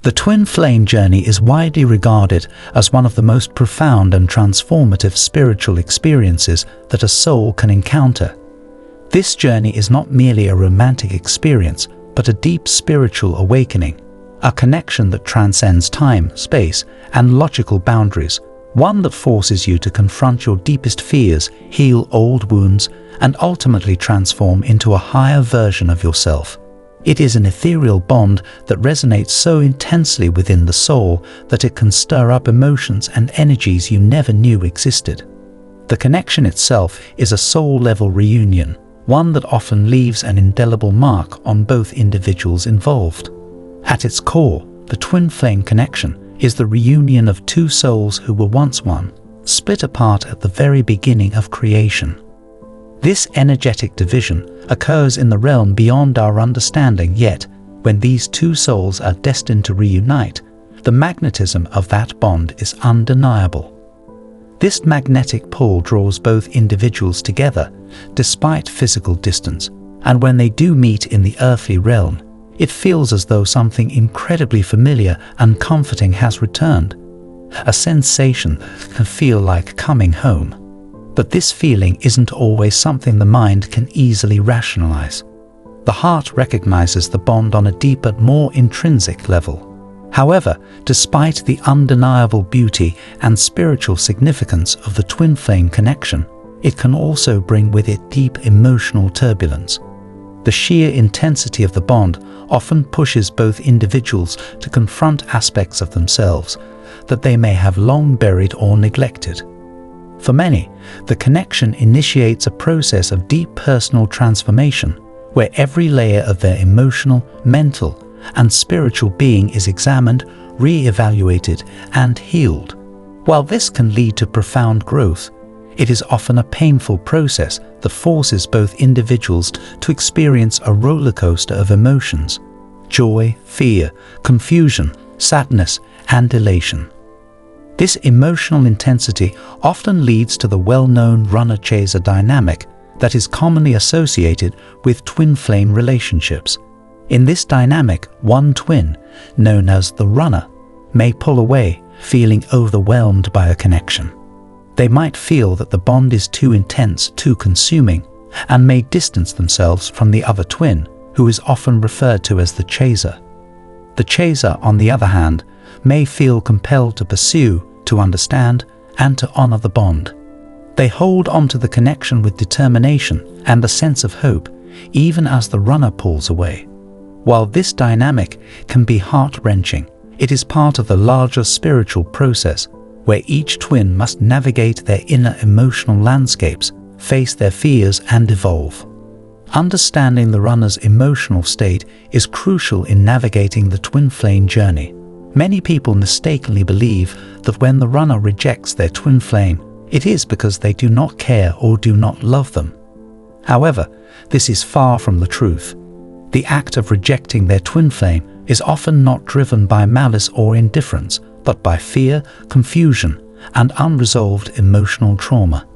The twin flame journey is widely regarded as one of the most profound and transformative spiritual experiences that a soul can encounter. This journey is not merely a romantic experience, but a deep spiritual awakening, a connection that transcends time, space, and logical boundaries, one that forces you to confront your deepest fears, heal old wounds, and ultimately transform into a higher version of yourself. It is an ethereal bond that resonates so intensely within the soul that it can stir up emotions and energies you never knew existed. The connection itself is a soul-level reunion, one that often leaves an indelible mark on both individuals involved. At its core, the twin flame connection is the reunion of two souls who were once one, split apart at the very beginning of creation. This energetic division occurs in the realm beyond our understanding, yet, when these two souls are destined to reunite, the magnetism of that bond is undeniable. This magnetic pull draws both individuals together, despite physical distance, and when they do meet in the earthly realm, it feels as though something incredibly familiar and comforting has returned, a sensation that can feel like coming home. But this feeling isn't always something the mind can easily rationalize. The heart recognizes the bond on a deeper, more intrinsic level. However, despite the undeniable beauty and spiritual significance of the twin flame connection, it can also bring with it deep emotional turbulence. The sheer intensity of the bond often pushes both individuals to confront aspects of themselves that they may have long buried or neglected. For many, the connection initiates a process of deep personal transformation, where every layer of their emotional, mental, and spiritual being is examined, re-evaluated, and healed. While this can lead to profound growth, it is often a painful process that forces both individuals to experience a roller coaster of emotions: joy, fear, confusion, sadness, and elation. This emotional intensity often leads to the well-known runner-chaser dynamic that is commonly associated with twin flame relationships. In this dynamic, one twin, known as the runner, may pull away, feeling overwhelmed by a connection. They might feel that the bond is too intense, too consuming, and may distance themselves from the other twin, who is often referred to as the chaser. The chaser, on the other hand, may feel compelled to pursue, to understand, and to honor the bond. They hold on to the connection with determination and a sense of hope, even as the runner pulls away. While this dynamic can be heart-wrenching, it is part of the larger spiritual process, where each twin must navigate their inner emotional landscapes, face their fears, and evolve. Understanding the runner's emotional state is crucial in navigating the twin flame journey. Many people mistakenly believe that when the runner rejects their twin flame, it is because they do not care or do not love them. However, this is far from the truth. The act of rejecting their twin flame is often not driven by malice or indifference, but by fear, confusion, and unresolved emotional trauma.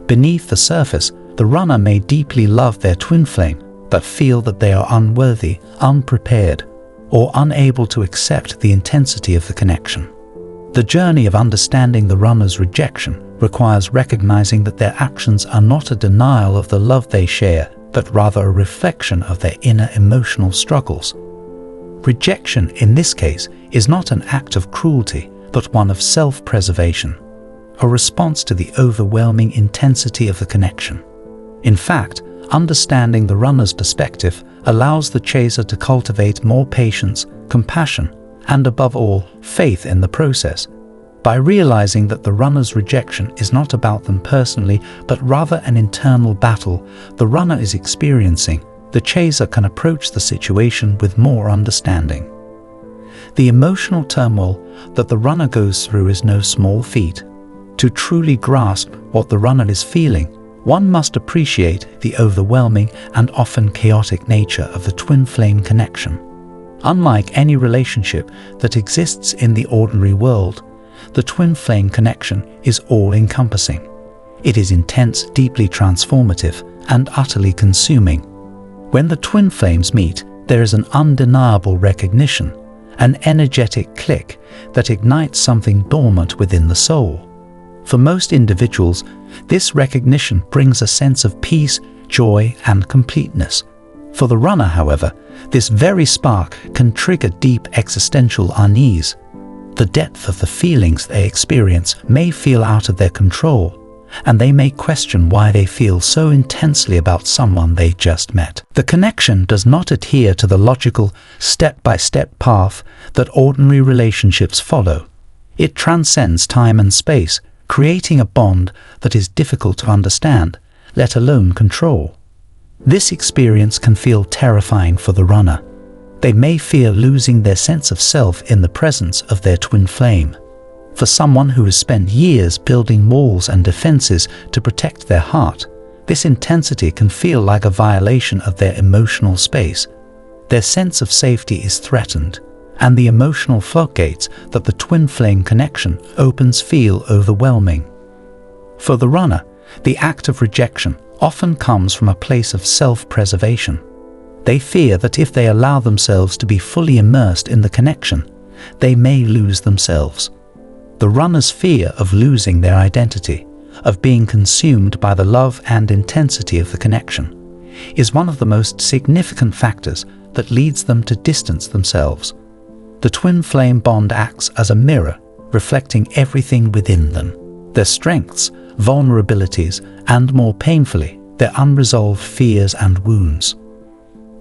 Beneath the surface, the runner may deeply love their twin flame, but feel that they are unworthy, unprepared, or unable to accept the intensity of the connection. The journey of understanding the runner's rejection requires recognizing that their actions are not a denial of the love they share, but rather a reflection of their inner emotional struggles. Rejection, in this case, is not an act of cruelty, but one of self-preservation, a response to the overwhelming intensity of the connection. In fact, understanding the runner's perspective allows the chaser to cultivate more patience, compassion, and above all, faith in the process. By realizing that the runner's rejection is not about them personally, but rather an internal battle the runner is experiencing, the chaser can approach the situation with more understanding. The emotional turmoil that the runner goes through is no small feat. To truly grasp what the runner is feeling, one must appreciate the overwhelming and often chaotic nature of the twin flame connection. Unlike any relationship that exists in the ordinary world, the twin flame connection is all-encompassing. It is intense, deeply transformative, and utterly consuming. When the twin flames meet, there is an undeniable recognition, an energetic click that ignites something dormant within the soul. For most individuals, this recognition brings a sense of peace, joy, and completeness. For the runner, however, this very spark can trigger deep existential unease. The depth of the feelings they experience may feel out of their control, and they may question why they feel so intensely about someone they just met. The connection does not adhere to the logical, step-by-step path that ordinary relationships follow. It transcends time and space, creating a bond that is difficult to understand, let alone control. This experience can feel terrifying for the runner. They may fear losing their sense of self in the presence of their twin flame. For someone who has spent years building walls and defenses to protect their heart, this intensity can feel like a violation of their emotional space. Their sense of safety is threatened, and the emotional floodgates that the twin flame connection opens feel overwhelming. For the runner, the act of rejection often comes from a place of self-preservation. They fear that if they allow themselves to be fully immersed in the connection, they may lose themselves. The runner's fear of losing their identity, of being consumed by the love and intensity of the connection, is one of the most significant factors that leads them to distance themselves. The twin flame bond acts as a mirror, reflecting everything within them: their strengths, vulnerabilities, and more painfully, their unresolved fears and wounds.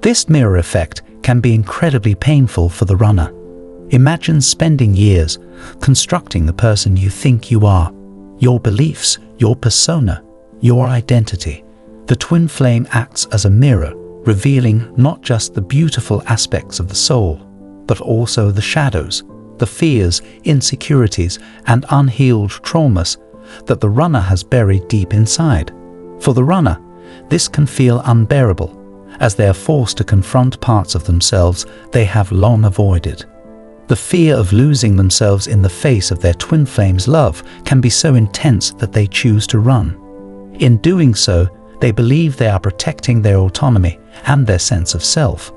This mirror effect can be incredibly painful for the runner. Imagine spending years constructing the person you think you are, your beliefs, your persona, your identity. The twin flame acts as a mirror, revealing not just the beautiful aspects of the soul, but also the shadows, the fears, insecurities, and unhealed traumas that the runner has buried deep inside. For the runner, this can feel unbearable, as they are forced to confront parts of themselves they have long avoided. The fear of losing themselves in the face of their twin flame's love can be so intense that they choose to run. In doing so, they believe they are protecting their autonomy and their sense of self.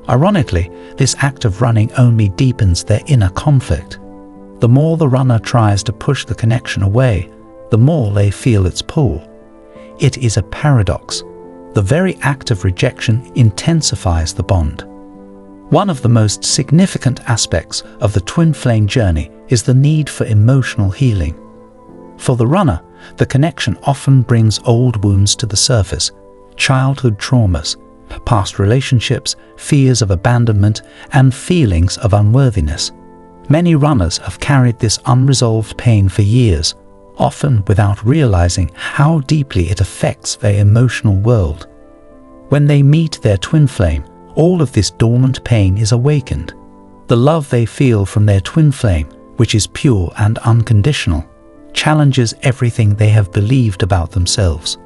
Ironically, this act of running only deepens their inner conflict. The more the runner tries to push the connection away, the more they feel its pull. It is a paradox. The very act of rejection intensifies the bond. One of the most significant aspects of the twin flame journey is the need for emotional healing. For the runner, the connection often brings old wounds to the surface: childhood traumas, past relationships, fears of abandonment, and feelings of unworthiness. Many runners have carried this unresolved pain for years, often without realizing how deeply it affects their emotional world. When they meet their twin flame, all of this dormant pain is awakened. The love they feel from their twin flame, which is pure and unconditional, challenges everything they have believed about themselves.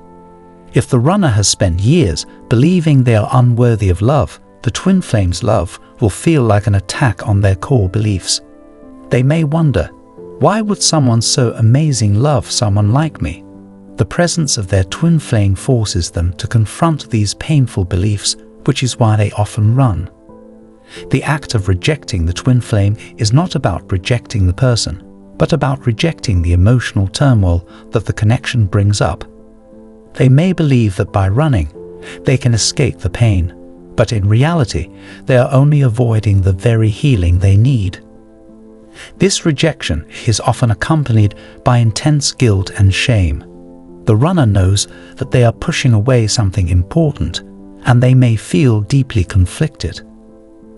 If the runner has spent years believing they are unworthy of love, the twin flame's love will feel like an attack on their core beliefs. They may wonder, why would someone so amazing love someone like me? The presence of their twin flame forces them to confront these painful beliefs, which is why they often run. The act of rejecting the twin flame is not about rejecting the person, but about rejecting the emotional turmoil that the connection brings up. They may believe that by running, they can escape the pain, but in reality, they are only avoiding the very healing they need. This rejection is often accompanied by intense guilt and shame. The runner knows that they are pushing away something important, and they may feel deeply conflicted.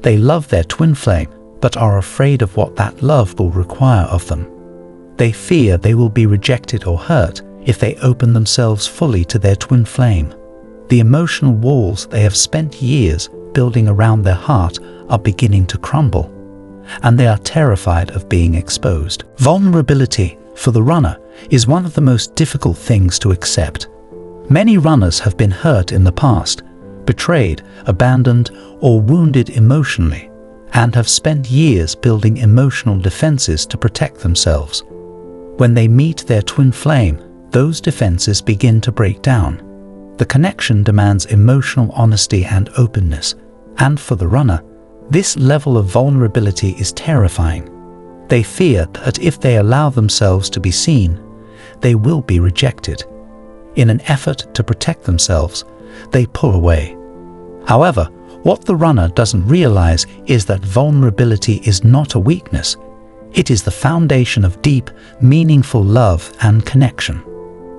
They love their twin flame, but are afraid of what that love will require of them. They fear they will be rejected or hurt if they open themselves fully to their twin flame. The emotional walls they have spent years building around their heart are beginning to crumble, and they are terrified of being exposed. Vulnerability, for the runner, is one of the most difficult things to accept. Many runners have been hurt in the past, betrayed, abandoned, or wounded emotionally, and have spent years building emotional defenses to protect themselves. When they meet their twin flame, those defenses begin to break down. The connection demands emotional honesty and openness, and for the runner, This level of vulnerability is terrifying. They fear that if they allow themselves to be seen, they will be rejected. In an effort to protect themselves, they pull away. However, what the runner doesn't realize is that vulnerability is not a weakness. It is the foundation of deep, meaningful love and connection.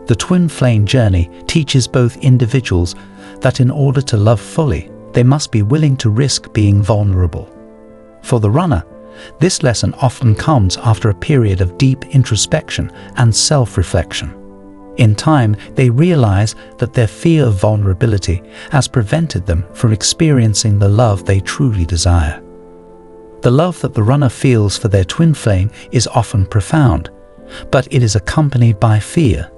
The twin flame journey teaches both individuals that in order to love fully, they must be willing to risk being vulnerable. For the runner, this lesson often comes after a period of deep introspection and self-reflection. In time, they realize that their fear of vulnerability has prevented them from experiencing the love they truly desire. The love that the runner feels for their twin flame is often profound, but it is accompanied by fear.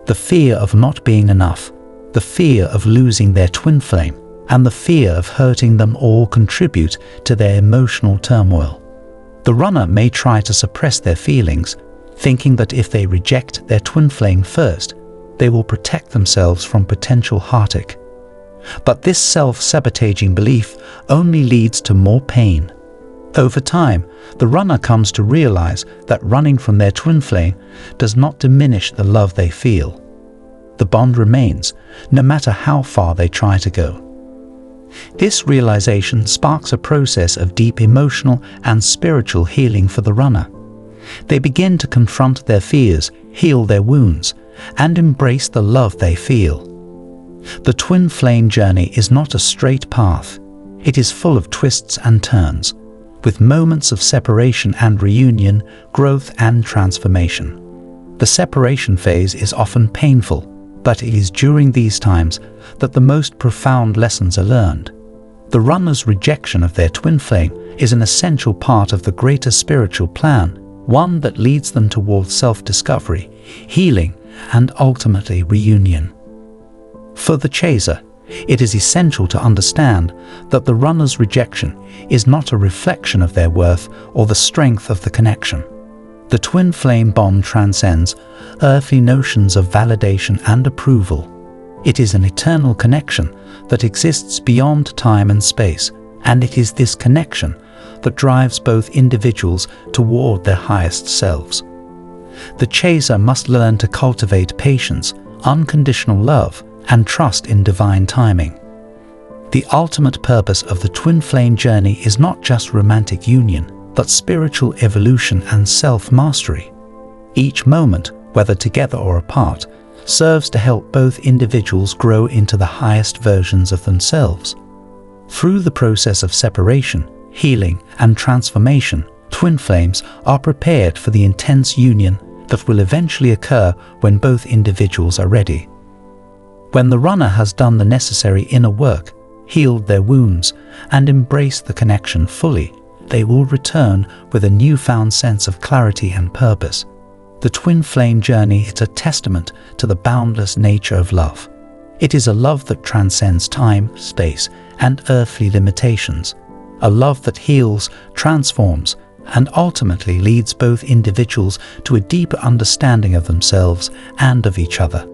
The fear of not being enough, the fear of losing their twin flame, and the fear of hurting them all contribute to their emotional turmoil. The runner may try to suppress their feelings, thinking that if they reject their twin flame first, they will protect themselves from potential heartache. But this self-sabotaging belief only leads to more pain. Over time, the runner comes to realize that running from their twin flame does not diminish the love they feel. The bond remains, no matter how far they try to go. This realization sparks a process of deep emotional and spiritual healing for the runner. They begin to confront their fears, heal their wounds, and embrace the love they feel. The twin flame journey is not a straight path. It is full of twists and turns, with moments of separation and reunion, growth and transformation. The separation phase is often painful, but it is during these times that the most profound lessons are learned. The runner's rejection of their twin flame is an essential part of the greater spiritual plan, one that leads them towards self-discovery, healing, and ultimately reunion. For the chaser, it is essential to understand that the runner's rejection is not a reflection of their worth or the strength of the connection. The twin flame bond transcends earthly notions of validation and approval. It is an eternal connection that exists beyond time and space, and it is this connection that drives both individuals toward their highest selves. The chaser must learn to cultivate patience, unconditional love, and trust in divine timing. The ultimate purpose of the twin flame journey is not just romantic union, but spiritual evolution and self-mastery. Each moment, whether together or apart, serves to help both individuals grow into the highest versions of themselves. Through the process of separation, healing, and transformation, twin flames are prepared for the intense union that will eventually occur when both individuals are ready. When the runner has done the necessary inner work, healed their wounds, and embraced the connection fully, they will return with a newfound sense of clarity and purpose. The twin flame journey is a testament to the boundless nature of love. It is a love that transcends time, space, and earthly limitations. A love that heals, transforms, and ultimately leads both individuals to a deeper understanding of themselves and of each other.